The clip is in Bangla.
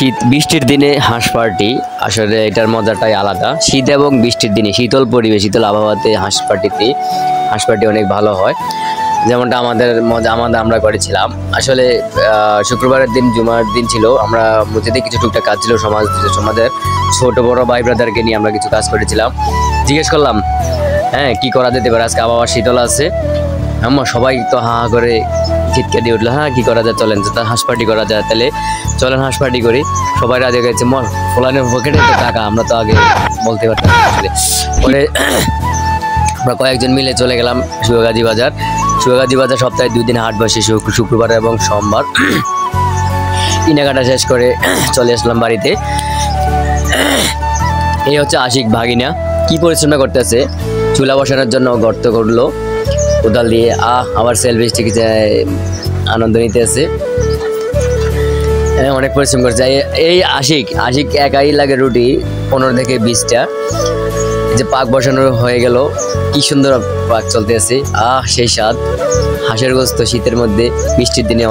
শীত বৃষ্টির দিনে হাঁস পার্টি আসলে এটার মজাটাই আলাদা। শীত এবং বৃষ্টির দিনে শীতল পরিবেশ, শীতল আবহাওয়াতে হাঁস পার্টি অনেক ভালো হয়। যেমনটা আমরা করেছিলাম। আসলে শুক্রবারের দিন জুমার দিন ছিল, আমরা মসজিদে কিছু টুকটাক কাজ ছিল, সমাজের ছোট বড় ভাই ব্রাদারকে নিয়ে আমরা কিছু কাজ করেছিলাম। জিজ্ঞেস করলাম হ্যাঁ কি করা যেতে পারে, আজকে আবহাওয়া শীতল আছে। আমার সবাই তো হা করে চিৎকার দিয়ে উঠলো, হ্যাঁ কি করা যায়, চলেন তা হাঁস পার্টি করা যায়, তাহলে চলেন হাঁস পার্টি করি। সবাই রাজি গেছে, ফলানের পকেটে তো টাকা, আমরা তো আগে বলতে পারতাম। আসলে পরে আমরা কয়েকজন মিলে চলে গেলাম সুগাগাজী বাজার। সপ্তাহে 2 দিন হাট বসে, শুক্রবার এবং সোমবার। কেনাকাটা শেষ করে চলে আসলাম বাড়িতে। এই হচ্ছে আশিক ভাগিনা, কি পরিশ্রম করতেছে, চুলা বসানোর জন্য গর্ত করলো কোদাল দিয়ে। আবার সেলফি স্টিক আনন্দ নিতে আছে, অনেক পরিশ্রম করছে। এই আশিক একাই লাগে রুটি 15 থেকে 20টা। যে পাক বসানো হয়ে গেল, কি সুন্দর পাক চলতে আছে। সেই স্বাদ হাঁসের গোস্ত শীতের মধ্যে বৃষ্টির দিনে।